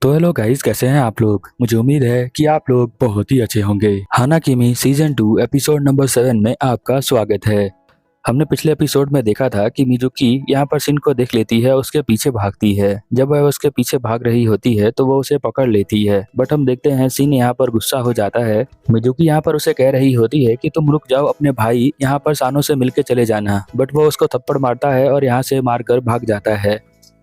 तो hello guys, कैसे हैं आप लोग। मुझे उम्मीद है कि आप लोग बहुत ही अच्छे होंगे। हाना किमी सीजन 2 एपिसोड नंबर 7 में आपका स्वागत है। हमने पिछले एपिसोड में देखा था कि मिजुकी यहाँ पर शिन को देख लेती है, उसके पीछे भागती है। जब वह उसके पीछे भाग रही होती है तो वो उसे पकड़ लेती है, बट हम देखते हैं शिन यहाँ पर गुस्सा हो जाता है। मिजुकी यहाँ पर उसे कह रही होती है कि तुम रुक जाओ, अपने भाई यहाँ पर सानो से मिलके चले जाना, बट वो उसको थप्पड़ मारता है और यहाँ से मारकर भाग जाता है।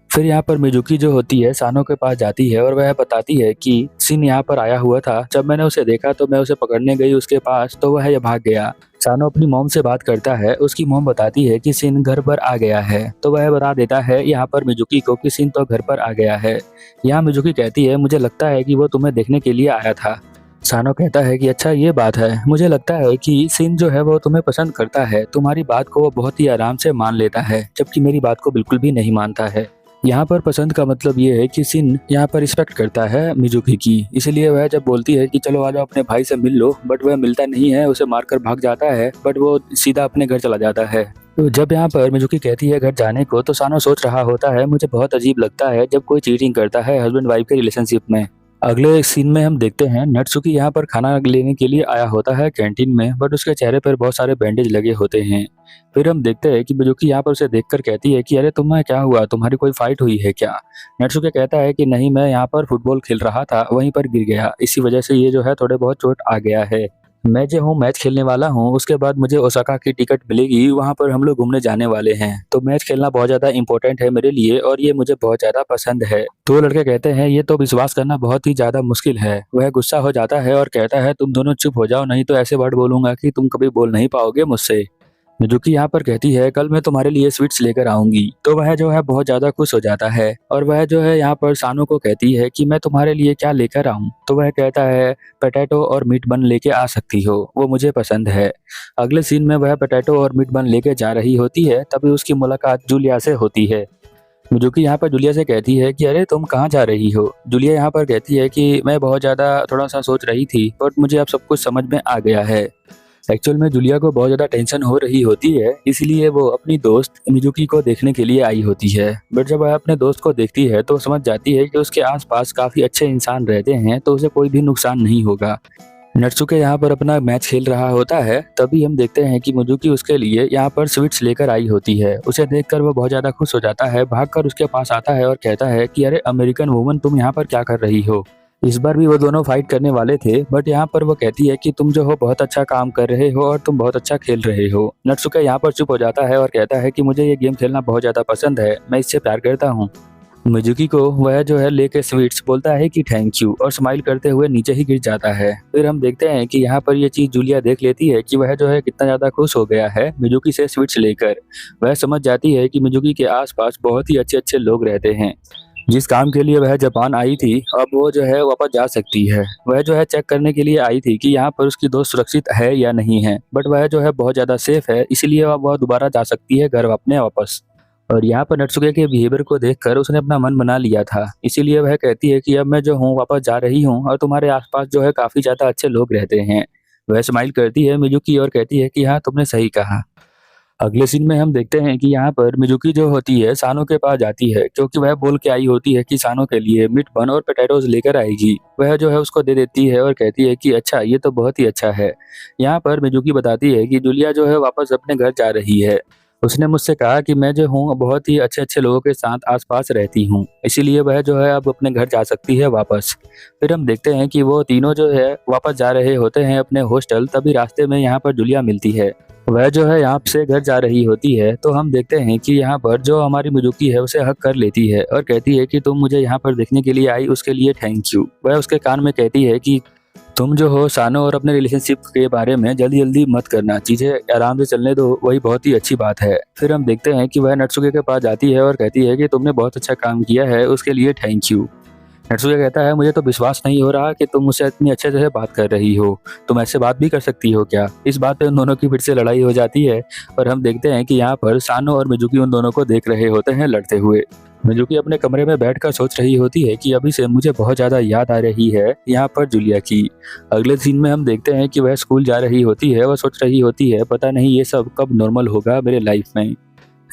फिर यहाँ पर मिजुकी जो होती है सानो के पास जाती है और वह बताती है कि सिन यहाँ पर आया हुआ था। जब मैंने उसे देखा तो मैं उसे पकड़ने गई उसके पास, तो वह भाग गया। सानो अपनी मॉम से बात करता है, उसकी मॉम बताती है कि सिन घर पर आ गया है, तो वह बता देता है यहाँ पर मिजुकी को कि सिन तो घर पर आ गया है। यहाँ मिजुकी कहती है मुझे लगता है कि वो तुम्हें देखने के लिए आया था। सानो कहता है कि अच्छा ये बात है, मुझे लगता है कि सिन जो है वो तुम्हें पसंद करता है, तुम्हारी बात को वो बहुत ही आराम से मान लेता है, जबकि मेरी बात को बिल्कुल भी नहीं मानता है। यहाँ पर पसंद का मतलब ये है कि सिन यहाँ पर रिस्पेक्ट करता है मिजुकी की, इसलिए वह जब बोलती है कि चलो आ जाओ अपने भाई से मिल लो, बट वह मिलता नहीं है, उसे मारकर भाग जाता है, बट वो सीधा अपने घर चला जाता है। तो जब यहाँ पर मिजुकी कहती है घर जाने को, तो सानो सोच रहा होता है मुझे बहुत अजीब लगता है जब कोई चीटिंग करता है हस्बैंड वाइफ के रिलेशनशिप में। अगले सीन में हम देखते हैं नत्सुकी यहाँ पर खाना लेने के लिए आया होता है कैंटीन में, बट उसके चेहरे पर बहुत सारे बैंडेज लगे होते हैं। फिर हम देखते हैं कि मिजुकी यहाँ पर उसे देखकर कहती है कि अरे तुम्हें क्या हुआ, तुम्हारी कोई फाइट हुई है क्या। नत्सुकी कहता है कि नहीं, मैं यहाँ पर फुटबॉल खेल रहा था, वहीं पर गिर गया, इसी वजह से ये जो है थोड़े बहुत चोट आ गया है। मैं जो हूँ मैच खेलने वाला हूँ, उसके बाद मुझे ओसाका की टिकट मिलेगी, वहाँ पर हम लोग घूमने जाने वाले हैं, तो मैच खेलना बहुत ज्यादा इंपॉर्टेंट है मेरे लिए और ये मुझे बहुत ज्यादा पसंद है। तो लड़के कहते हैं ये तो विश्वास करना बहुत ही ज्यादा मुश्किल है। वह गुस्सा हो जाता है और कहता है तुम दोनों चुप हो जाओ, नहीं तो ऐसे वर्ड बोलूंगा कि तुम कभी बोल नहीं पाओगे मुझसे। मिजुकी यहाँ पर कहती है कल मैं तुम्हारे लिए स्वीट्स लेकर आऊंगी, तो वह जो है बहुत ज्यादा खुश हो जाता है और वह जो है यहाँ पर सानो को कहती है कि मैं तुम्हारे लिए क्या लेकर आऊं, तो वह कहता है पोटैटो और मीट बन लेके आ सकती हो, वो मुझे पसंद है। अगले सीन में वह पोटैटो और मीट बन लेके जा रही होती है, तभी उसकी मुलाकात जूलिया से होती है। मिजुकी यहाँ पर जूलिया से कहती है कि अरे तुम कहाँ जा रही हो। जूलिया यहाँ पर कहती है कि मैं बहुत ज्यादा थोड़ा सा सोच रही थी, बट मुझे अब सब कुछ समझ में आ गया है। एक्चुअल में जूलिया को बहुत ज़्यादा टेंशन हो रही होती है, इसलिए वो अपनी दोस्त मिजुकी को देखने के लिए आई होती है। बट जब वह अपने दोस्त को देखती है तो समझ जाती है कि उसके आसपास काफ़ी अच्छे इंसान रहते हैं, तो उसे कोई भी नुकसान नहीं होगा। नत्सुके यहाँ पर अपना मैच खेल रहा होता है, तभी हम देखते हैं कि मिजुकी उसके लिए यहाँ पर स्वीट्स लेकर आई होती है। उसे देखकर वो बहुत ज़्यादा खुश हो जाता है, भागकर उसके पास आता है और कहता है कि अरे अमेरिकन वुमन, तुम यहाँ पर क्या कर रही हो। इस बार भी वो दोनों फाइट करने वाले थे, बट यहाँ पर वो कहती है कि तुम जो हो बहुत अच्छा काम कर रहे हो और तुम बहुत अच्छा खेल रहे हो। नत्सुके यहाँ पर चुप हो जाता है और कहता है कि मुझे ये गेम खेलना बहुत ज़्यादा पसंद है, मैं इससे प्यार करता हूँ। मिजुकी को वह जो है लेके स्वीट्स बोलता है कि थैंक यू और स्माइल करते हुए नीचे ही गिर जाता है। फिर हम देखते हैं कि यहाँ पर ये चीज़ जूलिया देख लेती है कि वह जो है कितना ज़्यादा खुश हो गया है मिजुकी से स्वीट्स लेकर। वह समझ जाती है कि मिजुकी के आसपास बहुत ही अच्छे अच्छे लोग रहते हैं। जिस काम के लिए वह जापान आई थी, अब वो जो है वापस जा सकती है। वह जो है चेक करने के लिए आई थी कि यहाँ पर उसकी दोस्त सुरक्षित है या नहीं है, बट वह जो है बहुत ज़्यादा सेफ है, इसलिए वह दोबारा जा सकती है घर अपने वापस। और यहाँ पर नत्सुके के बिहेवियर को देखकर उसने अपना मन बना लिया था, इसीलिए वह कहती है कि अब मैं जो हूँ वापस जा रही हूँ और तुम्हारे आसपास जो है काफ़ी ज़्यादा अच्छे लोग रहते हैं। वह स्माइल करती है मिजुकी और कहती है कि हाँ, तुमने सही कहा। अगले सीन में हम देखते हैं कि यहाँ पर मिजुकी जो होती है सानो के पास जाती है, क्योंकि वह बोल के आई होती है कि सानो के लिए मीट बन और पोटैटोज लेकर आएगी। वह जो है उसको दे देती है और कहती है कि अच्छा, ये तो बहुत ही अच्छा है। यहाँ पर मिजुकी बताती है कि जूलिया जो है वापस अपने घर जा रही है। उसने मुझसे कहा कि मैं जो हूँ बहुत ही अच्छे अच्छे लोगों के साथ आसपास रहती हूँ, इसीलिए वह जो है अब अपने घर जा सकती है वापस। फिर हम देखते हैं कि वो तीनों जो है वापस जा रहे होते हैं अपने हॉस्टल, तभी रास्ते में यहाँ पर जूलिया मिलती है। वह जो है यहाँ से घर जा रही होती है, तो हम देखते हैं कि यहाँ पर जो हमारी मिजुकी है उसे हक कर लेती है और कहती है कि तुम मुझे यहाँ पर देखने के लिए आई, उसके लिए थैंक यू। वह उसके कान में कहती है कि तुम जो हो सानो और अपने रिलेशनशिप के बारे में जल्दी जल्दी मत करना, चीज़ें आराम से चलने दो, वही बहुत ही अच्छी बात है। फिर हम देखते हैं कि वह नत्सुके के पास जाती है और कहती है कि तुमने बहुत अच्छा काम किया है, उसके लिए थैंक यू। नत्सुके कहता है मुझे तो विश्वास नहीं हो रहा कि तुम मुझसे इतनी अच्छे से बात कर रही हो, तुम ऐसे बात भी कर सकती हो क्या। इस बात पे उन दोनों की फिर से लड़ाई हो जाती है और हम देखते हैं कि यहाँ पर सानो और मिजुकी उन दोनों को देख रहे होते हैं लड़ते हुए। मिजुकी अपने कमरे में बैठकर सोच रही होती है कि अभी से मुझे बहुत ज़्यादा याद आ रही है यहाँ पर जूलिया की। अगले सीन में हम देखते हैं कि वह स्कूल जा रही होती है, वह सोच रही होती है पता नहीं ये सब कब नॉर्मल होगा मेरे लाइफ में।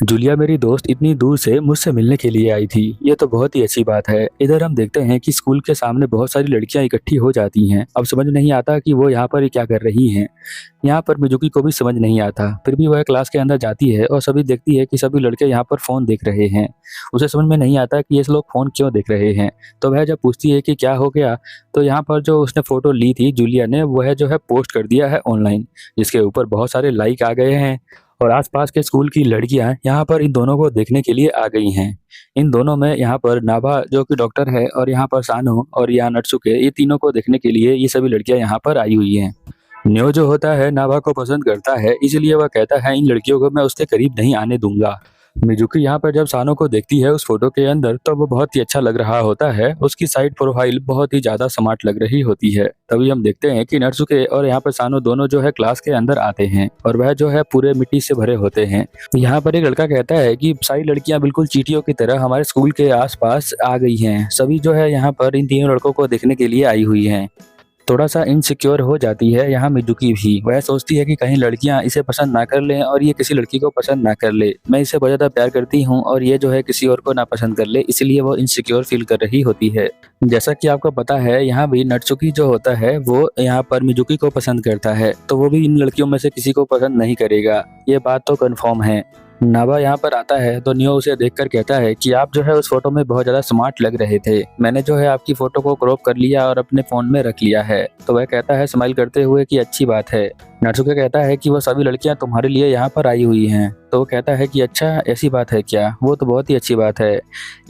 जूलिया मेरी दोस्त इतनी दूर से मुझसे मिलने के लिए आई थी, ये तो बहुत ही अच्छी बात है। इधर हम देखते हैं कि स्कूल के सामने बहुत सारी लड़कियां इकट्ठी हो जाती हैं। अब समझ नहीं आता कि वो यहाँ पर क्या कर रही हैं। यहाँ पर मिजुकी को भी समझ नहीं आता, फिर भी वह क्लास के अंदर जाती है और सभी देखती है कि सभी लड़के यहाँ पर फोन देख रहे हैं। उसे समझ में नहीं आता कि ये लोग फोन क्यों देख रहे हैं। तो वह जब पूछती है कि क्या हो गया, तो यहाँ पर जो उसने फोटो ली थी जूलिया ने, वह जो है पोस्ट कर दिया है ऑनलाइन, जिसके ऊपर बहुत सारे लाइक आ गए हैं। और आसपास के स्कूल की लड़कियां यहाँ पर इन दोनों को देखने के लिए आ गई हैं। इन दोनों में यहाँ पर नाभा जो कि डॉक्टर है, और यहाँ पर सानो और यहाँ नटसुके, ये तीनों को देखने के लिए ये सभी लड़कियां यहाँ पर आई हुई हैं। न्यो जो होता है नाभा को पसंद करता है, इसलिए वह कहता है इन लड़कियों को मैं उसके करीब नहीं आने दूंगा। मिजुकी यहाँ पर जब सानो को देखती है उस फोटो के अंदर, तो वो बहुत ही अच्छा लग रहा होता है। उसकी साइड प्रोफाइल बहुत ही ज्यादा स्मार्ट लग रही होती है। तभी हम देखते हैं कि नटसुके और यहाँ पर सानो दोनों जो है क्लास के अंदर आते हैं, और वह जो है पूरे मिट्टी से भरे होते हैं। यहाँ पर एक लड़का कहता है कि सारी लड़कियां बिल्कुल चींटियों की तरह हमारे स्कूल के आसपास आ गई हैं। सभी जो है यहाँ पर इन तीनों लड़कों को देखने के लिए आई हुई हैं। थोड़ा सा इनसिक्योर हो जाती है यहाँ मिजुकी भी। वह सोचती है कि कहीं लड़कियां इसे पसंद ना कर लें और ये किसी लड़की को पसंद ना कर ले। मैं इसे बहुत ज़्यादा प्यार करती हूँ और ये जो है किसी और को ना पसंद कर ले, इसलिए वो इनसिक्योर फील कर रही होती है। जैसा कि आपको पता है, यहाँ भी नटसुकी जो होता है वो यहाँ पर मिजुकी को पसंद करता है, तो वो भी इन लड़कियों में से किसी को पसंद नहीं करेगा, ये बात तो कन्फर्म है। नाभा यहाँ पर आता है तो नियो उसे देखकर कहता है कि आप जो है उस फोटो में बहुत ज्यादा स्मार्ट लग रहे थे। मैंने जो है आपकी फोटो को क्रॉप कर लिया और अपने फोन में रख लिया है। तो वह कहता है स्माइल करते हुए कि अच्छी बात है। नाटसुके कहता है कि वो सभी लड़कियां तुम्हारे लिए यहाँ पर आई हुई हैं। तो वो कहता है कि अच्छा ऐसी बात है क्या, वो तो बहुत ही अच्छी बात है।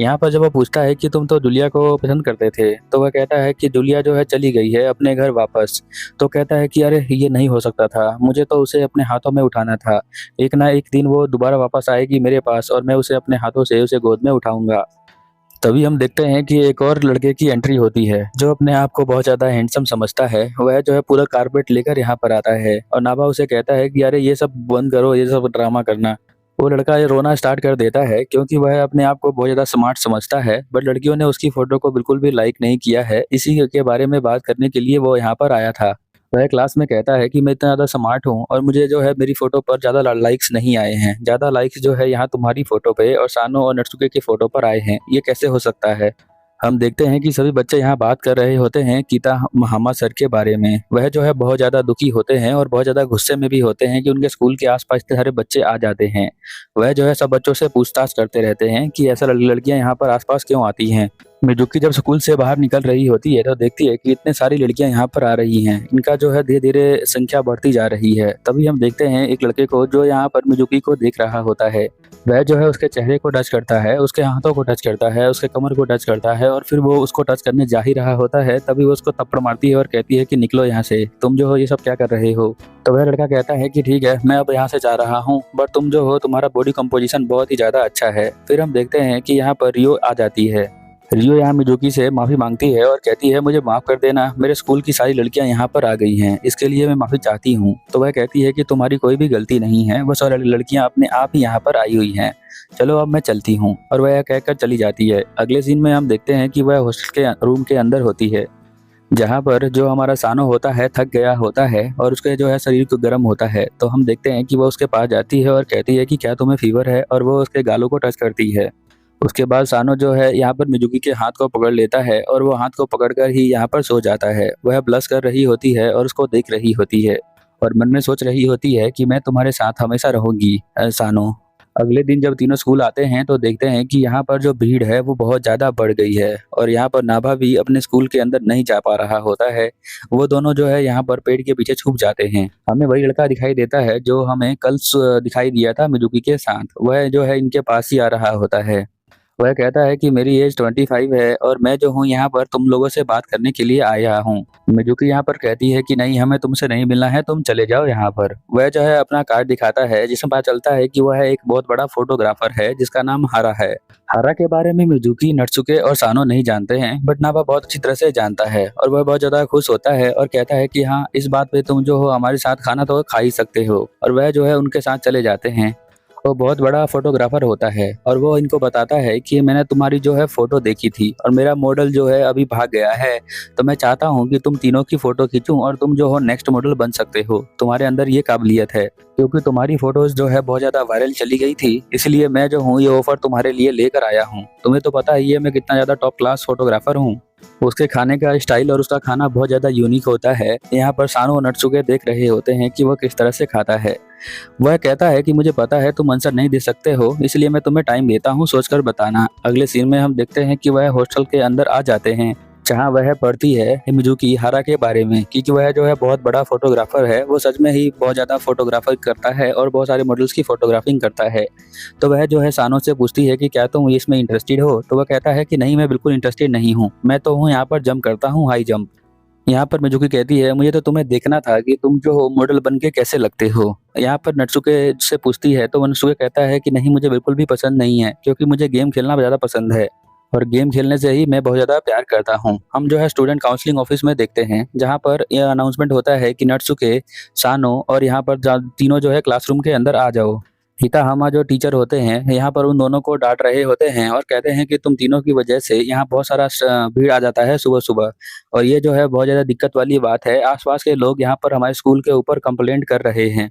यहाँ पर जब वो पूछता है कि तुम तो जूलिया को पसंद करते थे, तो वह कहता है कि जूलिया जो है चली गई है अपने घर वापस। तो कहता है कि अरे ये नहीं हो सकता था, मुझे तो उसे अपने हाथों में उठाना था। एक ना एक दिन वो दोबारा वापस आएगी मेरे पास और मैं उसे अपने हाथों से उसे गोद में उठाऊंगा। तभी हम देखते हैं कि एक और लड़के की एंट्री होती है जो अपने आप को बहुत ज्यादा हैंडसम समझता है। वह जो है पूरा कारपेट लेकर यहाँ पर आता है और नाभा उसे कहता है कि अरे ये सब बंद करो, ये सब ड्रामा करना। वो लड़का ये रोना स्टार्ट कर देता है क्योंकि वह अपने आप को बहुत ज्यादा स्मार्ट समझता है, बट लड़कियों ने उसकी फोटो को बिल्कुल भी लाइक नहीं किया है। इसी के बारे में बात करने के लिए वो यहाँ पर आया था। वह क्लास में कहता है कि मैं इतना ज़्यादा स्मार्ट हूँ और मुझे जो है मेरी फोटो पर ज़्यादा लाइक्स नहीं आए हैं। ज़्यादा लाइक्स जो है यहाँ तुम्हारी फोटो पे और सानो और नटसुके की फोटो पर आए हैं, ये कैसे हो सकता है। हम देखते हैं कि सभी बच्चे यहाँ बात कर रहे होते हैं कीता महामा सर के बारे में। वह जो है बहुत ज़्यादा दुखी होते हैं और बहुत ज़्यादा गुस्से में भी होते हैं कि उनके स्कूल के आसपास इतने सारे बच्चे आ जाते हैं। वह जो है सब बच्चों से पूछताछ करते रहते हैं कि ऐसा लड़कियां यहाँ पर आसपास क्यों आती हैं। मिजुकी जब स्कूल से बाहर निकल रही होती है तो देखती है कि इतने सारी लड़कियां यहाँ पर आ रही हैं। इनका जो है धीरे धीरे संख्या बढ़ती जा रही है। तभी हम देखते हैं एक लड़के को जो यहाँ पर मिजुकी को देख रहा होता है। वह जो है उसके चेहरे को टच करता है, उसके हाथों को टच करता है, उसके कमर को टच करता है और फिर वो उसको टच करने जा ही रहा होता है। तभी वो उसको थप्पड़ मारती है और कहती है कि निकलो यहाँ से, तुम जो हो ये सब क्या कर रहे हो। तो वह लड़का कहता है कि ठीक है, मैं अब यहाँ से जा रहा हूँ, बट तुम जो हो तुम्हारा बॉडी कंपोजिशन बहुत ही ज्यादा अच्छा है। फिर हम देखते हैं कि यहाँ पर रियो आ जाती है। रियो यहाँ मिजुकी से माफी मांगती है और कहती है मुझे माफ कर देना, मेरे स्कूल की सारी लड़कियां यहाँ पर आ गई हैं, इसके लिए मैं माफी चाहती हूँ। तो वह कहती है कि तुम्हारी कोई भी गलती नहीं है, वो सारी लड़कियां अपने आप ही यहाँ पर आई हुई हैं, चलो अब मैं चलती हूँ। और वह कहकर चली जाती है। अगले सीन में हम देखते हैं कि वह हॉस्टल के रूम के अंदर होती है, जहाँ पर जो हमारा सानो होता है थक गया होता है और उसके जो है शरीर को गर्म होता है। तो हम देखते हैं कि वो उसके पास जाती है और कहती है कि क्या तुम्हें फीवर है, और वो उसके गालों को टच करती है। उसके बाद सानो जो है यहाँ पर मिजुकी के हाथ को पकड़ लेता है और वो हाथ को पकड़कर ही यहाँ पर सो जाता है। वह ब्लश कर रही होती है और उसको देख रही होती है और मन में सोच रही होती है कि मैं तुम्हारे साथ हमेशा रहूंगी सानो। अगले दिन जब तीनों स्कूल आते हैं तो देखते हैं कि यहाँ पर जो भीड़ है वो बहुत ज़्यादा बढ़ गई है और यहाँ पर नाभा भी अपने स्कूल के अंदर नहीं जा पा रहा होता है। वो दोनों जो है यहाँ पर पेड़ के पीछे छुप जाते हैं। हमें वही लड़का दिखाई देता है जो हमें कल दिखाई दिया था मिजुकी के साथ। वह जो है इनके पास ही आ रहा होता है। वह कहता है कि मेरी एज 25 है और मैं जो हूँ यहाँ पर तुम लोगों से बात करने के लिए आया हूँ। मिजुकी यहाँ पर कहती है कि नहीं, हमें तुमसे नहीं मिलना है, तुम चले जाओ यहाँ पर। वह जो है अपना कार्ड दिखाता है जिसमें पता चलता है कि वह एक बहुत बड़ा फोटोग्राफर है जिसका नाम हारा है। हारा के बारे में मिजुकी, नटसुके और सानो नहीं जानते हैं, बट नाभा बहुत अच्छी तरह से जानता है और वह बहुत ज्यादा खुश होता है और कहता है कि हाँ, इस बात पे तुम जो हो हमारे साथ खाना तो खा ही सकते हो। और वह जो है उनके साथ चले जाते हैं वो बहुत बड़ा फोटोग्राफर होता है और वो इनको बताता है कि मैंने तुम्हारी जो है फोटो देखी थी और मेरा मॉडल जो है अभी भाग गया है, तो मैं चाहता हूँ कि तुम तीनों की फोटो खींचूं और तुम जो हो नेक्स्ट मॉडल बन सकते हो। तुम्हारे अंदर ये काबिलियत है, क्योंकि तुम्हारी फोटोज जो है बहुत ज्यादा वायरल चली गई थी, इसलिए मैं जो हूँ ये ऑफर तुम्हारे लिए लेकर आया हूँ। तुम्हें तो पता ही है मैं कितना ज्यादा टॉप क्लास फोटोग्राफर हूँ। उसके खाने का स्टाइल और उसका खाना बहुत ज्यादा यूनिक होता है। यहाँ पर सानो और नटसुके देख रहे होते हैं कि वह किस तरह से खाता है। वह कहता है कि मुझे पता है तुम आंसर नहीं दे सकते हो, इसलिए मैं तुम्हें टाइम देता हूँ सोचकर बताना। अगले सीन में हम देखते हैं कि वह हॉस्टल के अंदर आ जाते हैं, जहाँ वह पढ़ती है मिजुकी हारा के बारे में, क्योंकि वह जो है बहुत बड़ा फोटोग्राफर है। वो सच में ही बहुत ज्यादा फोटोग्राफर करता है और बहुत सारे मॉडल्स की फोटोग्राफिंग करता है। तो वह जो है सानो से पूछती है कि क्या तुम इसमें इंटरेस्टेड हो, तो वह कहता है कि नहीं, मैं बिल्कुल इंटरेस्टेड नहीं हूँ, मैं तो हूँ यहाँ पर जंप करता हूँ, हाई जंप। यहाँ पर मिजुकी कहती है मुझे तो तुम्हें देखना था कि तुम जो हो मॉडल बन के कैसे लगते हो। यहाँ पर नटसुके से पूछती है तो नटसुके कहता है कि नहीं, मुझे बिल्कुल भी पसंद नहीं है, क्योंकि मुझे गेम खेलना ज़्यादा पसंद है और गेम खेलने से ही मैं बहुत ज़्यादा प्यार करता हूँ। हम जो है स्टूडेंट काउंसलिंग ऑफिस में देखते हैं, जहाँ पर यह अनाउंसमेंट होता है कि नटसुके, सानो और यहाँ पर तीनों जो है क्लासरूम के अंदर आ जाओ। हिताहामा जो टीचर होते हैं यहाँ पर उन दोनों को डांट रहे होते हैं और कहते हैं कि तुम तीनों की वजह से यहाँ बहुत सारा भीड़ आ जाता है सुबह सुबह, और ये जो है बहुत ज़्यादा दिक्कत वाली बात है। आसपास के लोग यहाँ पर हमारे स्कूल के ऊपर कंप्लेंट कर रहे हैं।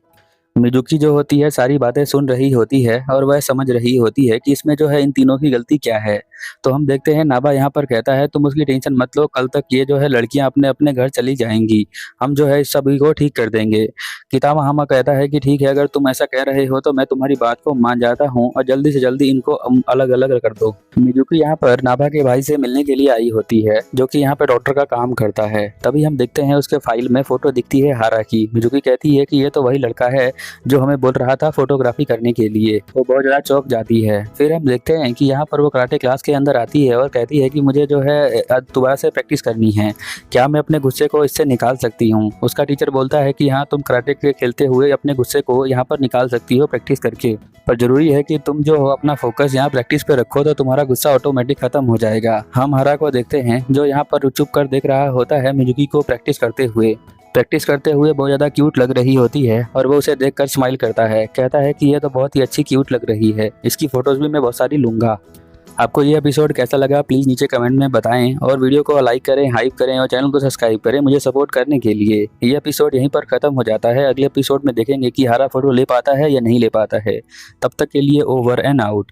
मिजुकी जो होती है सारी बातें सुन रही होती है और वह समझ रही होती है कि इसमें जो है इन तीनों की गलती क्या है। तो हम देखते हैं नाबा यहाँ पर कहता है तुम उसकी टेंशन मत लो, कल तक ये जो है लड़कियां अपने अपने घर चली जाएंगी, हम जो है इस सभी को ठीक कर देंगे। कितामा हामा कहता है कि ठीक है, अगर तुम ऐसा कह रहे हो तो मैं तुम्हारी बात को मान जाता हूँ और जल्दी से जल्दी इनको अलग अलग कर दो। मिजुकी यहाँ पर नाभा के भाई से मिलने के लिए आई होती है, जो कि यहाँ पे डॉक्टर का काम करता है। तभी हम देखते हैं उसके फाइल में फोटो दिखती है हारा की। मिजुकी कहती है कि ये तो वही लड़का है जो हमें बोल रहा था फोटोग्राफी करने के लिए। वो बहुत ज्यादा चौंक जाती है। फिर हम देखते हैं कि यहाँ पर वो कराटे क्लास के अंदर आती है और कहती है कि मुझे जो है दोबारा से प्रैक्टिस करनी है, क्या मैं अपने गुस्से को इससे निकाल सकती हूँ। उसका टीचर बोलता है कि हाँ, तुम कराटे के खेलते हुए अपने गुस्से को यहाँ पर निकाल सकती हो प्रैक्टिस करके, पर जरूरी है कि तुम जो हो अपना फोकस यहाँ प्रैक्टिस पे रखो, तो तुम्हारा गुस्सा ऑटोमेटिक खत्म हो जाएगा। हम हरा को देखते हैं जो यहाँ पर चुप कर देख रहा होता है मिजुकी को प्रैक्टिस करते हुए बहुत ज़्यादा क्यूट लग रही होती है और वो उसे देखकर स्माइल करता है, कहता है कि ये तो बहुत ही अच्छी क्यूट लग रही है, इसकी फ़ोटोज़ भी मैं बहुत सारी लूँगा। आपको ये एपिसोड कैसा लगा प्लीज़ नीचे कमेंट में बताएं और वीडियो को लाइक करें, हाइप करें और चैनल को सब्सक्राइब करें मुझे सपोर्ट करने के लिए। ये एपिसोड यहीं पर ख़त्म हो जाता है। अगले एपिसोड में देखेंगे कि हारा फ़ोटो ले पाता है या नहीं ले पाता है। तब तक के लिए ओवर एंड आउट।